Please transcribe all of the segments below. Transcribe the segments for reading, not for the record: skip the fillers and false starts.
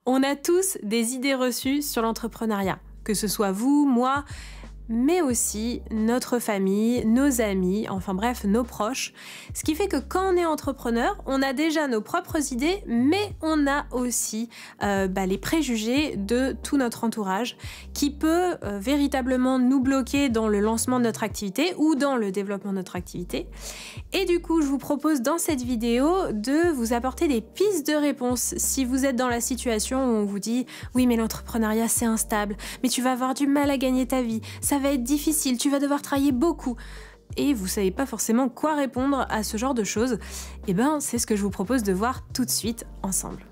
On a tous des idées reçues sur l'entrepreneuriat, que ce soit vous, moi, mais aussi notre famille, nos amis, enfin bref, nos proches. Ce qui fait que quand on est entrepreneur, on a déjà nos propres idées, mais on a aussi les préjugés de tout notre entourage qui peut véritablement nous bloquer dans le lancement de notre activité ou dans le développement de notre activité. Et du coup, je vous propose dans cette vidéo de vous apporter des pistes de réponse si vous êtes dans la situation où on vous dit « Oui, mais l'entrepreneuriat, c'est instable, mais tu vas avoir du mal à gagner ta vie, ça va être difficile, tu vas devoir travailler beaucoup. » Et vous savez pas forcément quoi répondre à ce genre de choses. Et ben, c'est ce que je vous propose de voir tout de suite ensemble.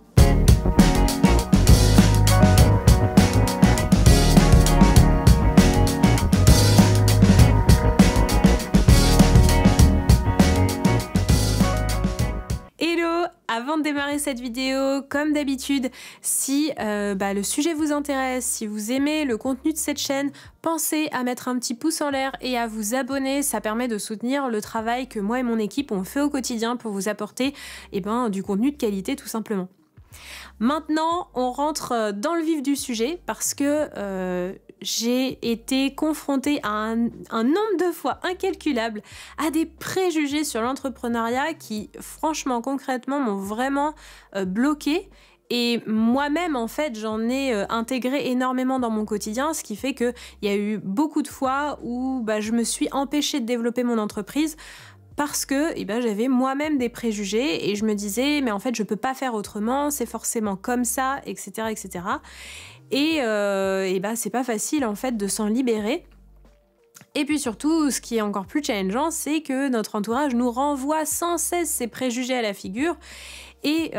Hello! Avant de démarrer cette vidéo, comme d'habitude, si le sujet vous intéresse, si vous aimez le contenu de cette chaîne, pensez à mettre un petit pouce en l'air et à vous abonner. Ça permet de soutenir le travail que moi et mon équipe on fait au quotidien pour vous apporter du contenu de qualité tout simplement. Maintenant, on rentre dans le vif du sujet parce que j'ai été confrontée à un nombre de fois incalculable à des préjugés sur l'entrepreneuriat qui, franchement, concrètement, m'ont vraiment bloquée. Et moi-même, en fait, j'en ai intégré énormément dans mon quotidien, ce qui fait qu'il y a eu beaucoup de fois où je me suis empêchée de développer mon entreprise parce que j'avais moi-même des préjugés et je me disais mais en fait je peux pas faire autrement, c'est forcément comme ça, etc. etc. Et c'est pas facile en fait de s'en libérer. Et puis surtout, ce qui est encore plus challengeant, c'est que notre entourage nous renvoie sans cesse ces préjugés à la figure. Et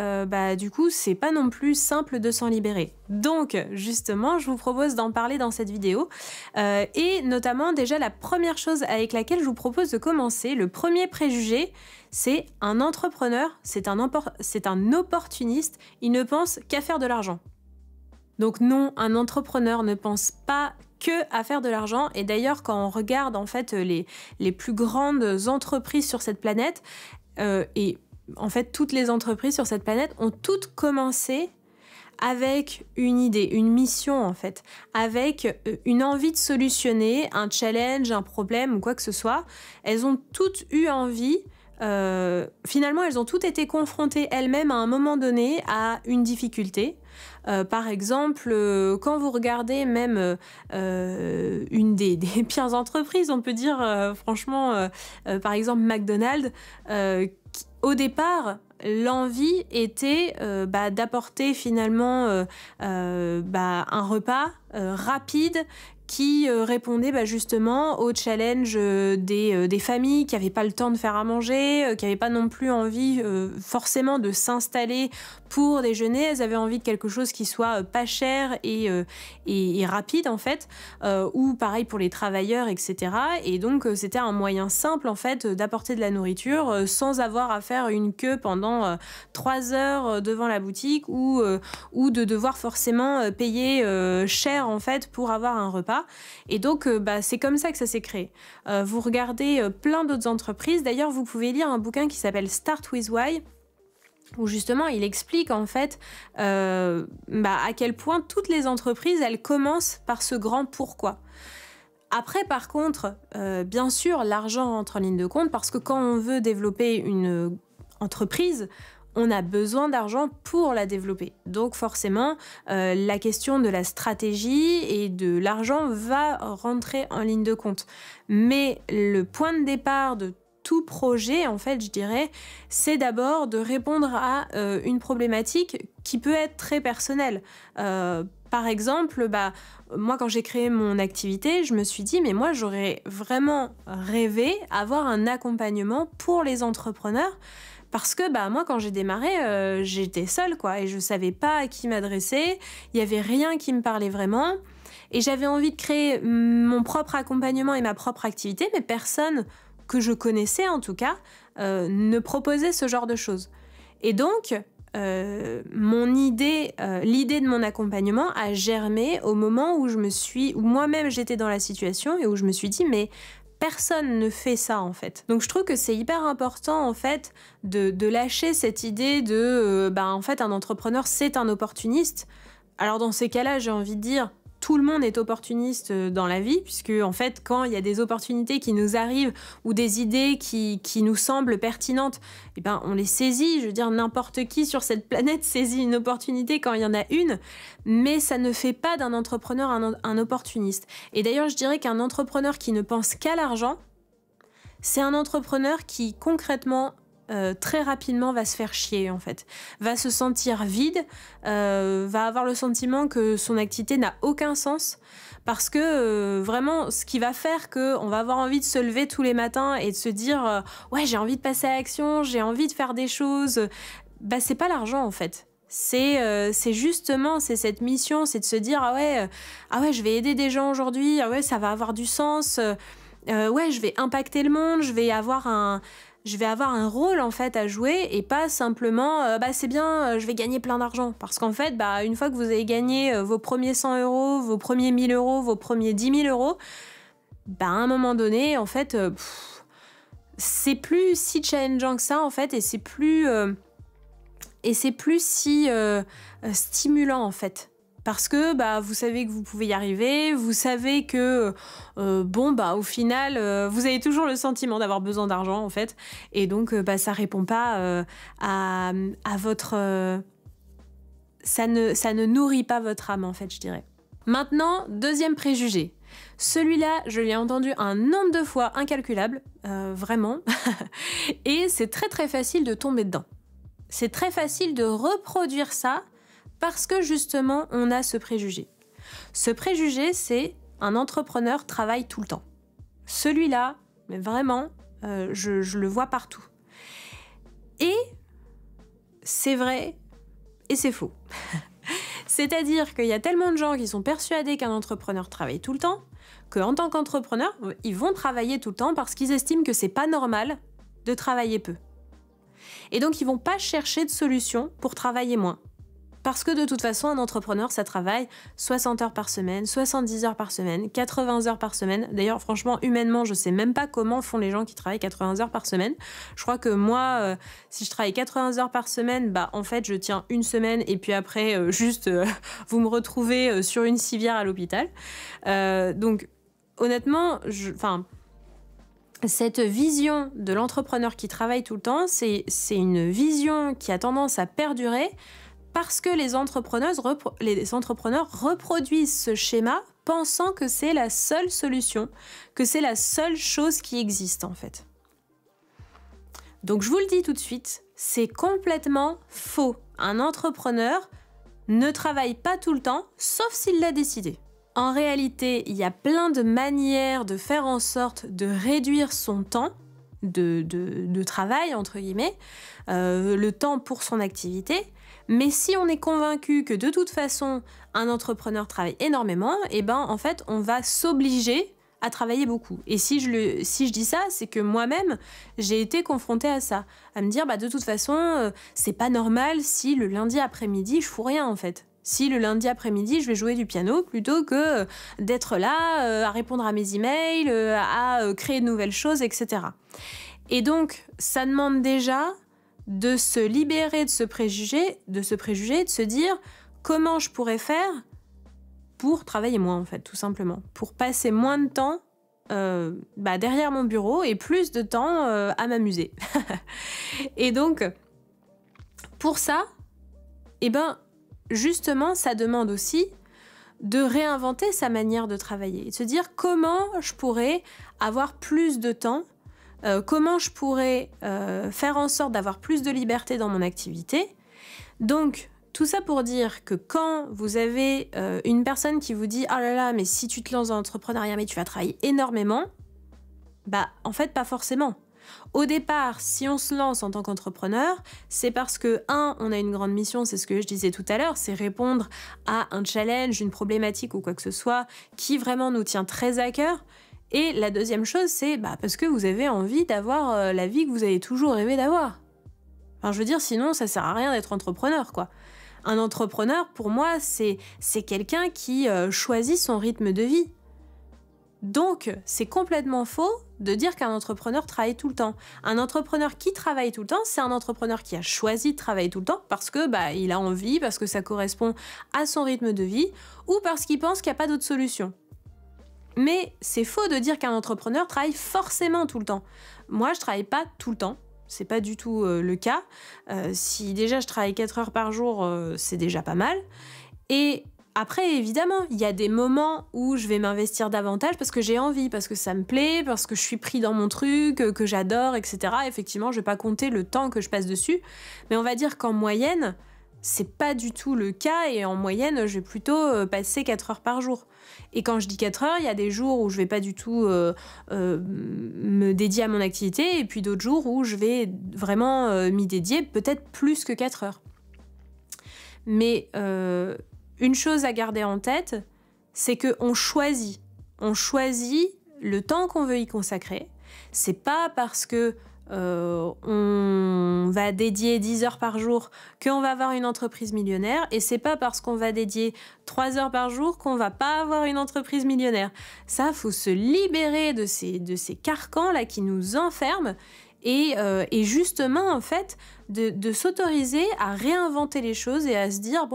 du coup, c'est pas non plus simple de s'en libérer. Donc, justement, je vous propose d'en parler dans cette vidéo. Et notamment, déjà, la première chose avec laquelle je vous propose de commencer, le premier préjugé, c'est un entrepreneur, c'est un opportuniste, il ne pense qu'à faire de l'argent. Donc non, un entrepreneur ne pense pas que à faire de l'argent. Et d'ailleurs, quand on regarde en fait les plus grandes entreprises sur cette planète, en fait, toutes les entreprises sur cette planète ont toutes commencé avec une idée, une mission en fait, avec une envie de solutionner un challenge, un problème ou quoi que ce soit. Elles ont toutes eu envie, finalement elles ont toutes été confrontées elles-mêmes à un moment donné à une difficulté. Par exemple, quand vous regardez même une des pires entreprises, on peut dire franchement, par exemple McDonald's, au départ, l'envie était d'apporter finalement un repas rapide qui répondait justement au challenge des familles qui n'avaient pas le temps de faire à manger, qui n'avaient pas non plus envie forcément de s'installer pour déjeuner. Elles avaient envie de quelque chose qui soit pas cher et rapide en fait, ou pareil pour les travailleurs, etc. Et donc c'était un moyen simple en fait d'apporter de la nourriture sans avoir à faire une queue pendant 3 heures devant la boutique ou de devoir forcément payer cher en fait pour avoir un repas. Et donc, c'est comme ça que ça s'est créé. Vous regardez plein d'autres entreprises. D'ailleurs, vous pouvez lire un bouquin qui s'appelle Start with Why, où justement, il explique en fait à quel point toutes les entreprises, elles commencent par ce grand pourquoi. Après, par contre, bien sûr, l'argent rentre en ligne de compte parce que quand on veut développer une entreprise, on a besoin d'argent pour la développer. Donc forcément, la question de la stratégie et de l'argent va rentrer en ligne de compte. Mais le point de départ de tout projet, en fait, je dirais, c'est d'abord de répondre à une problématique qui peut être très personnelle. Par exemple, moi, quand j'ai créé mon activité, je me suis dit, mais moi, j'aurais vraiment rêvé avoir un accompagnement pour les entrepreneurs. Parce que moi, quand j'ai démarré, j'étais seule, quoi, et je savais pas à qui m'adresser. Il y avait rien qui me parlait vraiment. Et j'avais envie de créer mon propre accompagnement et ma propre activité, mais personne que je connaissais, en tout cas, ne proposait ce genre de choses. Et donc, l'idée de mon accompagnement a germé au moment où moi-même j'étais dans la situation et où je me suis dit, mais personne ne fait ça en fait. Donc je trouve que c'est hyper important en fait de lâcher cette idée de en fait un entrepreneur c'est un opportuniste. Alors dans ces cas-là, j'ai envie de dire tout le monde est opportuniste dans la vie, puisque en fait, quand il y a des opportunités qui nous arrivent ou des idées qui nous semblent pertinentes, eh ben, on les saisit. Je veux dire, n'importe qui sur cette planète saisit une opportunité quand il y en a une, mais ça ne fait pas d'un entrepreneur un opportuniste. Et d'ailleurs, je dirais qu'un entrepreneur qui ne pense qu'à l'argent, c'est un entrepreneur qui concrètement très rapidement va se faire chier en fait, va se sentir vide, va avoir le sentiment que son activité n'a aucun sens parce que vraiment ce qui va faire qu'on va avoir envie de se lever tous les matins et de se dire ouais j'ai envie de passer à l'action, j'ai envie de faire des choses, c'est pas l'argent en fait. C'est justement c'est cette mission, c'est de se dire ah ouais je vais aider des gens aujourd'hui, ah ouais ça va avoir du sens, ouais je vais impacter le monde, je vais avoir un rôle en fait à jouer et pas simplement c'est bien, je vais gagner plein d'argent. Parce qu'en fait, une fois que vous avez gagné vos premiers 100 euros, vos premiers 1000 euros, vos premiers 10 000 euros, à un moment donné, en fait, c'est plus si challengeant que ça en fait et c'est plus si stimulant en fait. Parce que vous savez que vous pouvez y arriver, vous savez que au final vous avez toujours le sentiment d'avoir besoin d'argent en fait, et donc ça répond pas à votre ça ne nourrit pas votre âme en fait, je dirais. Maintenant, deuxième préjugé. Celui-là, je l'ai entendu un nombre de fois incalculable, vraiment, et c'est très très facile de tomber dedans. C'est très facile de reproduire ça. Parce que justement, on a ce préjugé. Ce préjugé, c'est un entrepreneur travaille tout le temps. Celui-là, mais vraiment, je le vois partout. Et c'est vrai et c'est faux. C'est-à-dire qu'il y a tellement de gens qui sont persuadés qu'un entrepreneur travaille tout le temps, qu'en tant qu'entrepreneur, ils vont travailler tout le temps parce qu'ils estiment que c'est pas normal de travailler peu. Et donc, ils vont pas chercher de solution pour travailler moins. Parce que de toute façon, un entrepreneur, ça travaille 60 heures par semaine, 70 heures par semaine, 80 heures par semaine. D'ailleurs, franchement, humainement, je sais même pas comment font les gens qui travaillent 80 heures par semaine. Je crois que moi, si je travaille 80 heures par semaine, en fait, je tiens une semaine et puis après, vous me retrouvez sur une civière à l'hôpital. Donc, honnêtement, cette vision de l'entrepreneur qui travaille tout le temps, c'est une vision qui a tendance à perdurer parce que les entrepreneurs reproduisent ce schéma pensant que c'est la seule solution, que c'est la seule chose qui existe en fait. Donc je vous le dis tout de suite, c'est complètement faux. Un entrepreneur ne travaille pas tout le temps, sauf s'il l'a décidé. En réalité, il y a plein de manières de faire en sorte de réduire son temps de travail, entre guillemets, le temps pour son activité. Mais si on est convaincu que de toute façon, un entrepreneur travaille énormément, en fait, on va s'obliger à travailler beaucoup. Et si je dis ça, c'est que moi-même, j'ai été confrontée à ça. À me dire, de toute façon, c'est pas normal si le lundi après-midi, je fous rien, en fait. Si le lundi après-midi, je vais jouer du piano plutôt que d'être là, à répondre à mes emails, à créer de nouvelles choses, etc. Et donc, ça demande déjà de se libérer de ce préjugé, de se dire comment je pourrais faire pour travailler moins, en fait, tout simplement. Pour passer moins de temps derrière mon bureau et plus de temps à m'amuser. Et donc, pour ça, justement, ça demande aussi de réinventer sa manière de travailler. De se dire comment je pourrais avoir plus de temps, comment je pourrais faire en sorte d'avoir plus de liberté dans mon activité. Donc, tout ça pour dire que quand vous avez une personne qui vous dit « Oh là là, mais si tu te lances dans l'entrepreneuriat, mais tu vas travailler énormément », en fait, pas forcément. Au départ, si on se lance en tant qu'entrepreneur, c'est parce que, on a une grande mission, c'est ce que je disais tout à l'heure, c'est répondre à un challenge, une problématique ou quoi que ce soit qui vraiment nous tient très à cœur. Et la deuxième chose, c'est parce que vous avez envie d'avoir la vie que vous avez toujours rêvé d'avoir. Enfin, je veux dire, sinon, ça sert à rien d'être entrepreneur, quoi. Un entrepreneur, pour moi, c'est quelqu'un qui choisit son rythme de vie. Donc, c'est complètement faux de dire qu'un entrepreneur travaille tout le temps. Un entrepreneur qui travaille tout le temps, c'est un entrepreneur qui a choisi de travailler tout le temps parce que il a envie, parce que ça correspond à son rythme de vie ou parce qu'il pense qu'il n'y a pas d'autre solution. Mais c'est faux de dire qu'un entrepreneur travaille forcément tout le temps. Moi, je travaille pas tout le temps. C'est pas du tout le cas. Si déjà je travaille 4 heures par jour, c'est déjà pas mal. Et après, évidemment, il y a des moments où je vais m'investir davantage parce que j'ai envie, parce que ça me plaît, parce que je suis pris dans mon truc, que j'adore, etc. Effectivement, je vais pas compter le temps que je passe dessus. Mais on va dire qu'en moyenne, c'est pas du tout le cas. Et en moyenne, je vais plutôt passer 4 heures par jour. Et quand je dis 4 heures, il y a des jours où je vais pas du tout me dédier à mon activité. Et puis d'autres jours où je vais vraiment m'y dédier, peut-être plus que 4 heures. Mais une chose à garder en tête, c'est qu'on choisit. On choisit le temps qu'on veut y consacrer. C'est pas parce que on va dédier 10 heures par jour qu'on va avoir une entreprise millionnaire, et c'est pas parce qu'on va dédier 3 heures par jour qu'on va pas avoir une entreprise millionnaire. Ça, faut se libérer de ces carcans là qui nous enferment et justement en fait de s'autoriser à réinventer les choses et à se dire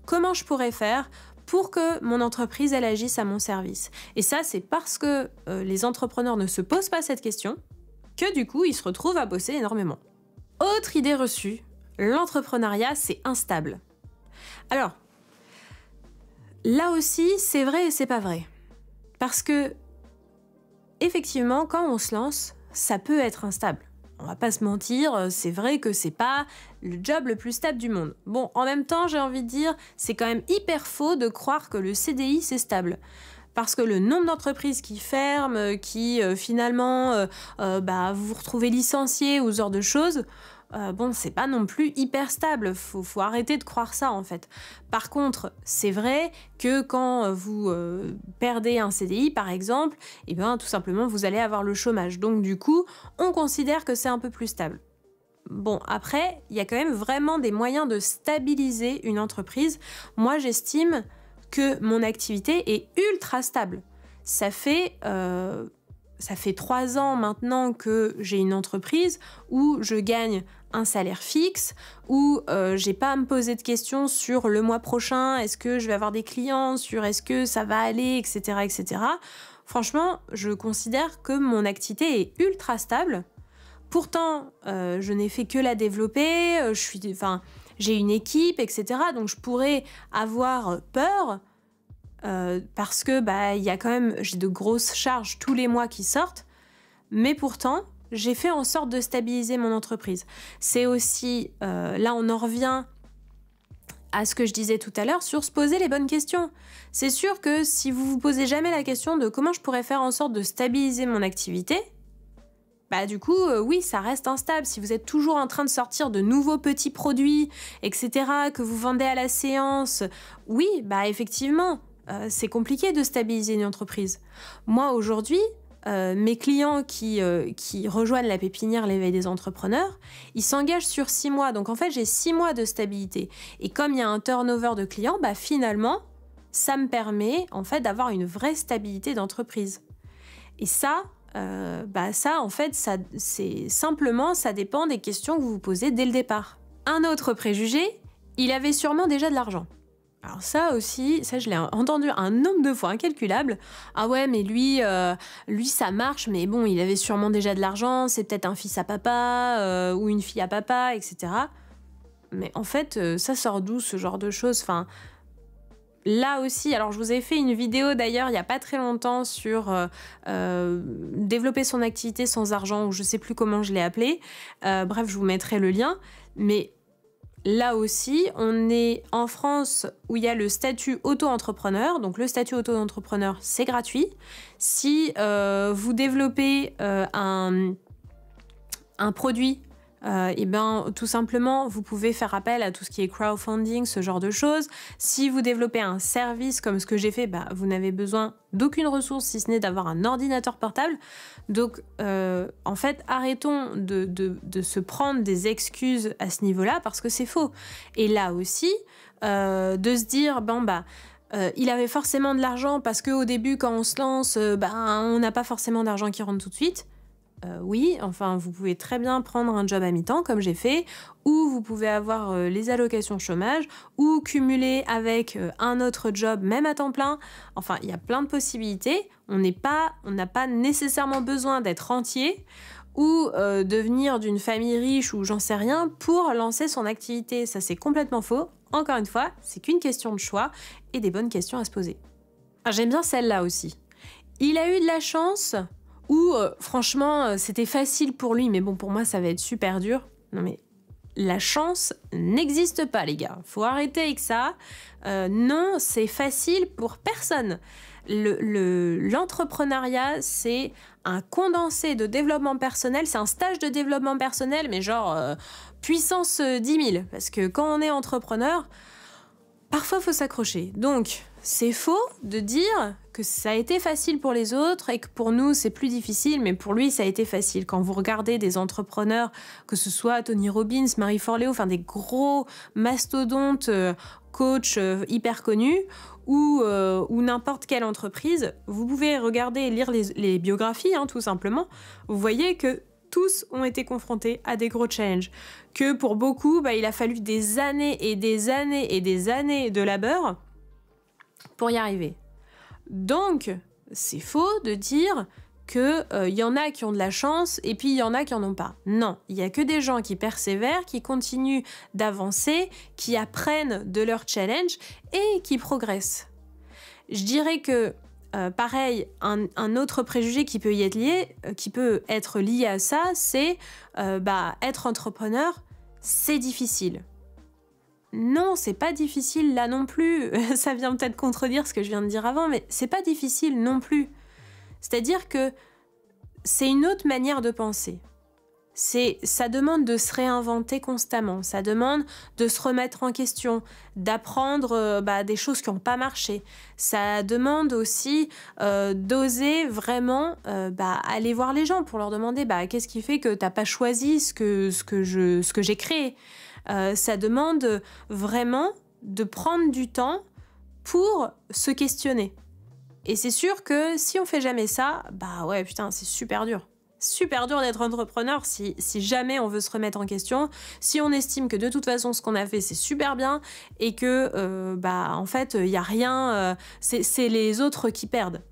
comment je pourrais faire pour que mon entreprise elle agisse à mon service. Et ça, c'est parce que les entrepreneurs ne se posent pas cette question que du coup, ils se retrouvent à bosser énormément. Autre idée reçue, l'entrepreneuriat, c'est instable. Alors, là aussi, c'est vrai et c'est pas vrai. Parce que, effectivement, quand on se lance, ça peut être instable. On va pas se mentir, c'est vrai que c'est pas le job le plus stable du monde. Bon, en même temps, j'ai envie de dire, c'est quand même hyper faux de croire que le CDI, c'est stable. Parce que le nombre d'entreprises qui ferment, qui finalement vous vous retrouvez licencié ou ce genre de choses, c'est pas non plus hyper stable. Faut arrêter de croire ça en fait. Par contre, c'est vrai que quand vous perdez un CDI par exemple, tout simplement vous allez avoir le chômage. Donc du coup, on considère que c'est un peu plus stable. Bon, après, il y a quand même vraiment des moyens de stabiliser une entreprise. Moi, j'estime que mon activité est ultra stable. Ça fait 3 ans maintenant que j'ai une entreprise où je gagne un salaire fixe, où j'ai pas à me poser de questions sur le mois prochain, est-ce que je vais avoir des clients, sur est-ce que ça va aller, etc., etc. Franchement, je considère que mon activité est ultra stable. Pourtant, je n'ai fait que la développer, j'ai une équipe, etc. Donc je pourrais avoir peur parce que il y a quand même, j'ai de grosses charges tous les mois qui sortent, mais pourtant j'ai fait en sorte de stabiliser mon entreprise. C'est aussi, là on en revient à ce que je disais tout à l'heure sur se poser les bonnes questions. C'est sûr que si vous vous posez jamais la question de comment je pourrais faire en sorte de stabiliser mon activité, du coup, oui, ça reste instable. Si vous êtes toujours en train de sortir de nouveaux petits produits, etc., que vous vendez à la séance, oui, effectivement, c'est compliqué de stabiliser une entreprise. Moi, aujourd'hui, mes clients qui rejoignent la pépinière l'éveil des entrepreneurs, ils s'engagent sur 6 mois. Donc, en fait, j'ai 6 mois de stabilité. Et comme il y a un turnover de clients, finalement, ça me permet, en fait, d'avoir une vraie stabilité d'entreprise. Et ça, en fait, c'est simplement, ça dépend des questions que vous vous posez dès le départ. Un autre préjugé, il avait sûrement déjà de l'argent. Alors ça aussi, je l'ai entendu un nombre de fois incalculable. Ah ouais, mais lui, ça marche, mais bon, il avait sûrement déjà de l'argent, c'est peut-être un fils à papa ou une fille à papa, etc. Mais en fait, ça sort d'où ce genre de choses ? Là aussi, alors je vous ai fait une vidéo d'ailleurs il n'y a pas très longtemps sur développer son activité sans argent, ou je ne sais plus comment je l'ai appelé. Bref, je vous mettrai le lien. Mais là aussi, on est en France où il y a le statut auto-entrepreneur. Donc le statut auto-entrepreneur, c'est gratuit. Si vous développez un produit, tout simplement, vous pouvez faire appel à tout ce qui est crowdfunding, ce genre de choses. Si vous développez un service comme ce que j'ai fait, vous n'avez besoin d'aucune ressource si ce n'est d'avoir un ordinateur portable. Donc, en fait, arrêtons de se prendre des excuses à ce niveau-là parce que c'est faux. Et là aussi, de se dire, il avait forcément de l'argent parce qu'au début, quand on se lance, on n'a pas forcément d'argent qui rentre tout de suite. Oui, enfin, vous pouvez très bien prendre un job à mi-temps, comme j'ai fait, ou vous pouvez avoir les allocations chômage, ou cumuler avec un autre job, même à temps plein. Enfin, il y a plein de possibilités. On n'a pas nécessairement besoin d'être rentier ou de venir d'une famille riche ou j'en sais rien pour lancer son activité. Ça, c'est complètement faux. Encore une fois, c'est qu'une question de choix et des bonnes questions à se poser. Alors, j'aime bien celle-là aussi. Il a eu de la chance ou franchement, c'était facile pour lui, mais bon, pour moi, ça va être super dur. Non mais, la chance n'existe pas, les gars. Faut arrêter avec ça. Non, c'est facile pour personne. L'entrepreneuriat, c'est un condensé de développement personnel, c'est un stage de développement personnel, mais genre puissance 10 000. Parce que quand on est entrepreneur, parfois, il faut s'accrocher. Donc, c'est faux de dire que ça a été facile pour les autres et que pour nous, c'est plus difficile, mais pour lui, ça a été facile. Quand vous regardez des entrepreneurs, que ce soit Tony Robbins, Marie Forleo, enfin des gros mastodontes, coachs hyper connus, ou n'importe quelle entreprise, vous pouvez regarder et lire les biographies, hein, tout simplement. Vous voyez que tous ont été confrontés à des gros challenges. Que pour beaucoup, il a fallu des années et des années et des années de labeur pour y arriver. Donc, c'est faux de dire qu'il y en a qui ont de la chance et puis il y en a qui en ont pas. Non, il y a que des gens qui persévèrent, qui continuent d'avancer, qui apprennent de leur challenge et qui progressent. Je dirais que pareil, un autre préjugé qui peut être lié à ça, c'est être entrepreneur, c'est difficile. Non, c'est pas difficile là non plus. Ça vient peut-être contredire ce que je viens de dire avant, mais c'est pas difficile non plus. C'est-à-dire que c'est une autre manière de penser. Ça demande de se réinventer constamment, ça demande de se remettre en question, d'apprendre des choses qui n'ont pas marché. Ça demande aussi d'oser vraiment aller voir les gens pour leur demander qu'est-ce qui fait que tu n'as pas choisi ce que j'ai créé. Ça demande vraiment de prendre du temps pour se questionner. Et c'est sûr que si on fait jamais ça, c'est super dur. Super dur d'être entrepreneur si jamais on veut se remettre en question, si on estime que de toute façon ce qu'on a fait c'est super bien et que en fait il y a rien, c'est les autres qui perdent.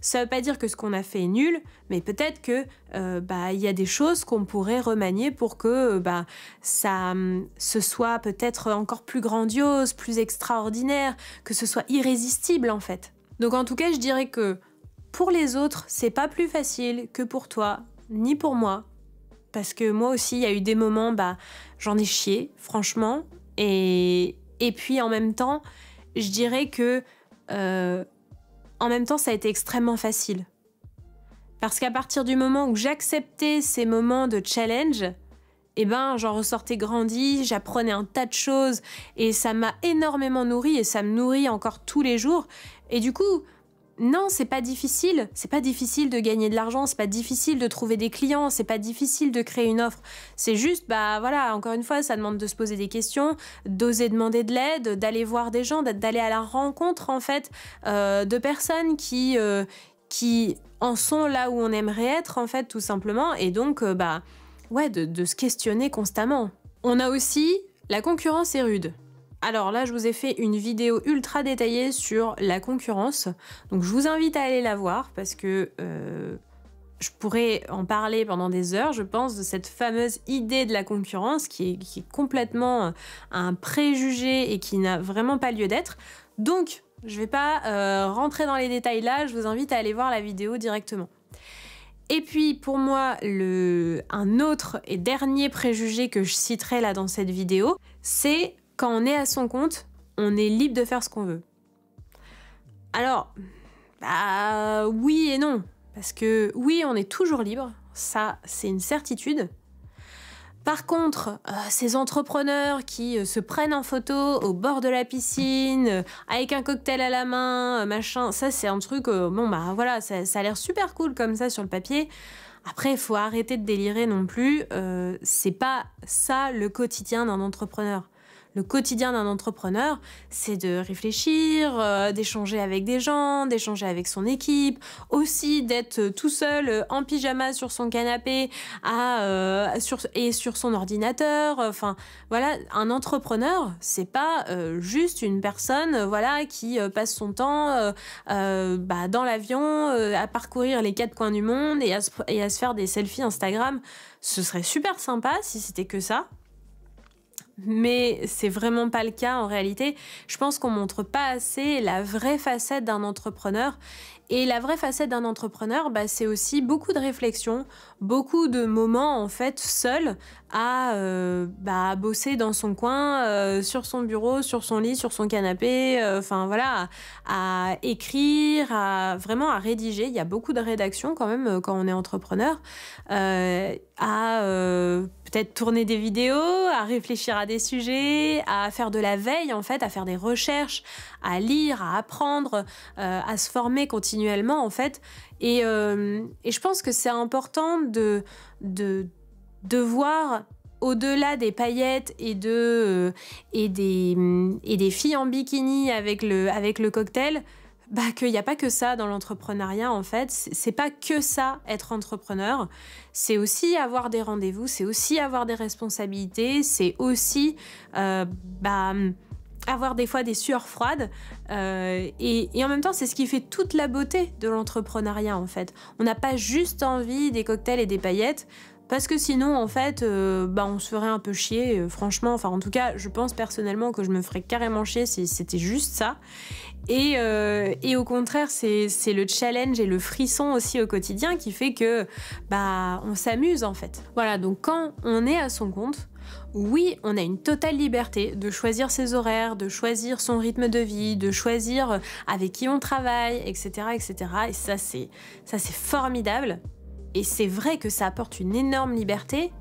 Ça veut pas dire que ce qu'on a fait est nul, mais peut-être que il y a des choses qu'on pourrait remanier pour que ce soit peut-être encore plus grandiose, plus extraordinaire, que ce soit irrésistible en fait. Donc en tout cas, je dirais que pour les autres, c'est pas plus facile que pour toi, ni pour moi. Parce que moi aussi, il y a eu des moments, j'en ai chié, franchement. Et puis en même temps, je dirais que en même temps, ça a été extrêmement facile. Parce qu'à partir du moment où j'acceptais ces moments de challenge, j'en ressortais grandi, j'apprenais un tas de choses et ça m'a énormément nourri et ça me nourrit encore tous les jours. Et du coup, non, c'est pas difficile. C'est pas difficile de gagner de l'argent, c'est pas difficile de trouver des clients, c'est pas difficile de créer une offre. C'est juste, encore une fois, ça demande de se poser des questions, d'oser demander de l'aide, d'aller voir des gens, d'aller à la rencontre, en fait, de personnes qui en sont là où on aimerait être, en fait, tout simplement. Et donc, de se questionner constamment. On a aussi la concurrence est rude. Alors là, je vous ai fait une vidéo ultra détaillée sur la concurrence. Donc je vous invite à aller la voir parce que je pourrais en parler pendant des heures, je pense, de cette fameuse idée de la concurrence qui est complètement un préjugé et qui n'a vraiment pas lieu d'être. Donc, je ne vais pas rentrer dans les détails là, je vous invite à aller voir la vidéo directement. Et puis pour moi, un autre et dernier préjugé que je citerai là dans cette vidéo, c'est quand on est à son compte, on est libre de faire ce qu'on veut. Alors, oui et non. Parce que oui, on est toujours libre, ça c'est une certitude. Par contre, ces entrepreneurs qui se prennent en photo au bord de la piscine, avec un cocktail à la main, machin, ça c'est un truc, ça a l'air super cool comme ça sur le papier. Après, il faut arrêter de délirer non plus, c'est pas ça le quotidien d'un entrepreneur. le quotidien d'un entrepreneur, c'est de réfléchir, d'échanger avec des gens, d'échanger avec son équipe, aussi d'être tout seul en pyjama sur son canapé et sur son ordinateur. Enfin, voilà, un entrepreneur, c'est pas juste une personne voilà, qui passe son temps dans l'avion à parcourir les quatre coins du monde et à se faire des selfies Instagram. Ce serait super sympa si c'était que ça. Mais c'est vraiment pas le cas en réalité. Je pense qu'on montre pas assez la vraie facette d'un entrepreneur. Et la vraie facette d'un entrepreneur, c'est aussi beaucoup de réflexion, beaucoup de moments en fait seul à bosser dans son coin, sur son bureau, sur son lit, sur son canapé, voilà, à écrire, vraiment à rédiger. Il y a beaucoup de rédaction quand même quand on est entrepreneur, peut-être tourner des vidéos, à réfléchir à des sujets, à faire de la veille en fait, à faire des recherches, à lire, à apprendre, à se former continuellement en fait. Et je pense que c'est important de voir au-delà des paillettes et des filles en bikini avec le cocktail, qu'il n'y a pas que ça dans l'entrepreneuriat en fait. C'est pas que ça être entrepreneur, c'est aussi avoir des rendez-vous, c'est aussi avoir des responsabilités, c'est aussi avoir des fois des sueurs froides et en même temps c'est ce qui fait toute la beauté de l'entrepreneuriat en fait. On n'a pas juste envie des cocktails et des paillettes parce que sinon en fait on se ferait un peu chier franchement, en tout cas je pense personnellement que je me ferais carrément chier si c'était juste ça. Et au contraire, c'est le challenge et le frisson aussi au quotidien qui fait que on s'amuse en fait. Voilà, donc quand on est à son compte, oui, on a une totale liberté de choisir ses horaires, de choisir son rythme de vie, de choisir avec qui on travaille, etc., etc. Et ça c'est formidable. Et c'est vrai que ça apporte une énorme liberté.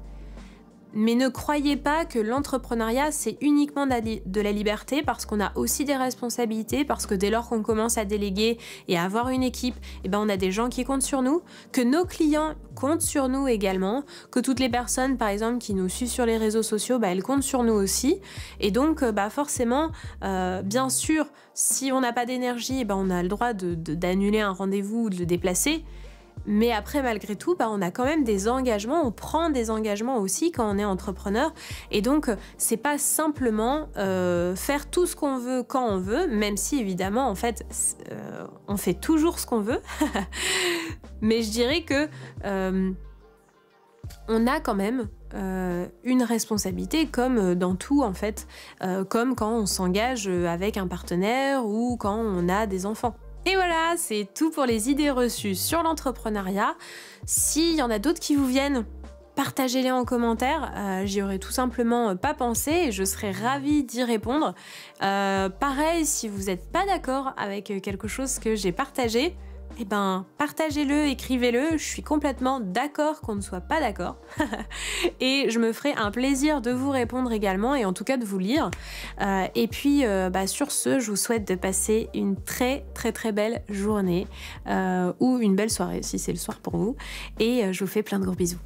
Mais ne croyez pas que l'entrepreneuriat, c'est uniquement de la liberté parce qu'on a aussi des responsabilités, parce que dès lors qu'on commence à déléguer et à avoir une équipe, on a des gens qui comptent sur nous, que nos clients comptent sur nous également, que toutes les personnes, par exemple, qui nous suivent sur les réseaux sociaux, elles comptent sur nous aussi. Et donc, forcément, bien sûr, si on n'a pas d'énergie, on a le droit d'annuler un rendez-vous ou de le déplacer. Mais après, malgré tout, on a quand même des engagements, on prend des engagements aussi quand on est entrepreneur. Et donc, c'est pas simplement faire tout ce qu'on veut quand on veut, même si évidemment, en fait, on fait toujours ce qu'on veut. Mais je dirais que on a quand même une responsabilité comme dans tout en fait, comme quand on s'engage avec un partenaire ou quand on a des enfants. Et voilà, c'est tout pour les idées reçues sur l'entrepreneuriat. S'il y en a d'autres qui vous viennent, partagez-les en commentaire. J'y aurais tout simplement pas pensé et je serais ravie d'y répondre. Pareil, si vous n'êtes pas d'accord avec quelque chose que j'ai partagé, partagez-le, écrivez-le. Je suis complètement d'accord qu'on ne soit pas d'accord. Et je me ferai un plaisir de vous répondre également et en tout cas de vous lire. Et puis, sur ce, je vous souhaite de passer une très très très belle journée ou une belle soirée si c'est le soir pour vous. Et je vous fais plein de gros bisous.